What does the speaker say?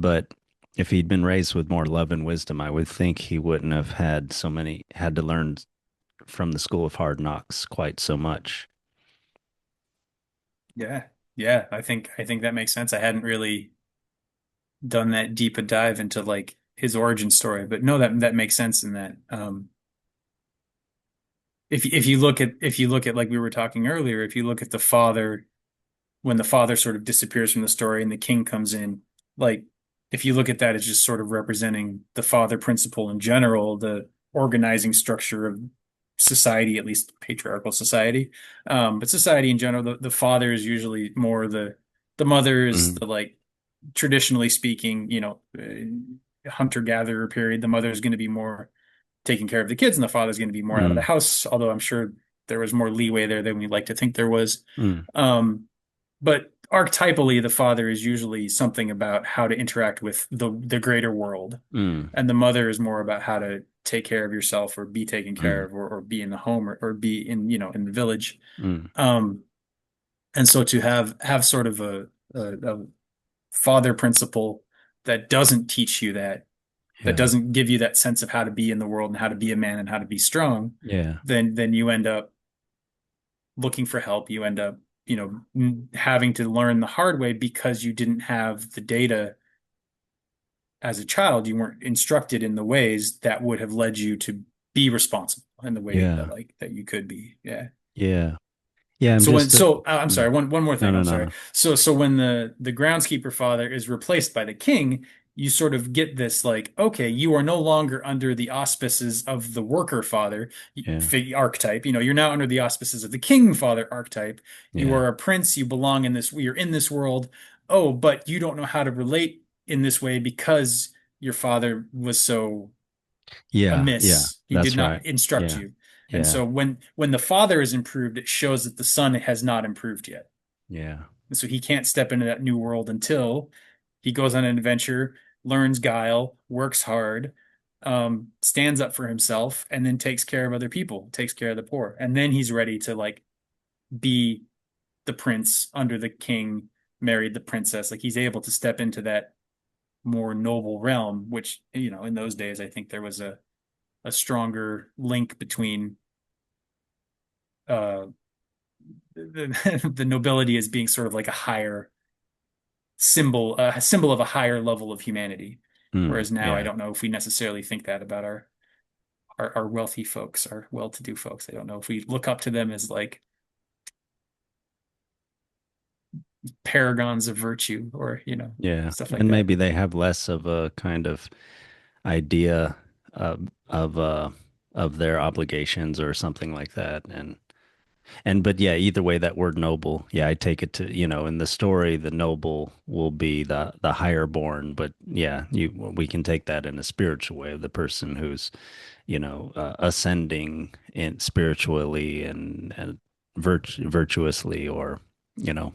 But if he'd been raised with more love and wisdom, I would think he wouldn't have had to learn from the school of hard knocks quite so much. Yeah. Yeah, I think that makes sense. I hadn't really done that deep a dive into like his origin story, but no, that makes sense in that. If you look at like we were talking earlier, if you look at the father when the father sort of disappears from the story and the king comes in, like if you look at that as just sort of representing the father principle in general, the organizing structure of society, at least patriarchal society. But society in general, the father is usually more the mother is Mm, the like traditionally speaking, hunter-gatherer period. The mother is going to be more taking care of the kids, and the father's going to be more out of the mm, house, although I'm sure there was more leeway there than we like to think there was. mm, Um, but archetypally, the father is usually something about how to interact with the greater world, mm, and the mother is more about how to take care of yourself or be taken care mm, of or be in the home or be in the village. mm. Um, and so to have sort of a father principle that doesn't teach you that Yeah. doesn't give you that sense of how to be in the world and how to be a man and how to be strong, Yeah. then you end up looking for help. You end up, having to learn the hard way because you didn't have the data as a child. You weren't instructed in the ways that would have led you to be responsible in the way that Yeah. like that you could be. Yeah. Yeah. Yeah. I'm So when just, so I'm sorry, mm. one more No, thing, no, I'm no, sorry. no. So when the groundskeeper father is replaced by the king, you sort of get this like, okay, you are no longer under the auspices of the worker father Yeah. archetype. You're now under the auspices of the king father archetype. You Yeah. are a prince, you belong in this, you're in this world. Oh, but you don't know how to relate in this way because your father was so Yeah. Yeah. amiss. He did That's not right. instruct Yeah. you. And Yeah. so when the father is improved, it shows that the son has not improved yet. Yeah. And so he can't step into that new world until he goes on an adventure, learns guile, works hard, stands up for himself, and then takes care of other people, takes care of the poor. And then he's ready to like be the prince under the king, married the princess. Like he's able to step into that more noble realm, which, in those days, I think there was a stronger link between uh the nobility as being sort of like a higher symbol, a symbol of a higher level of humanity. Mm. Whereas now I Yeah. don't know if we necessarily think that about our wealthy folks, our well-to-do folks. I don't know if we look up to them as like paragons of virtue or, Yeah. stuff like And that. maybe they have less of a kind of idea of of their obligations or something like that. And but yeah, either way, that word noble, yeah, I take it to, in the story, the noble will be the higher born, but yeah, we can take that in a spiritual way of the person who's, ascending in spiritually and virtuously or, you know.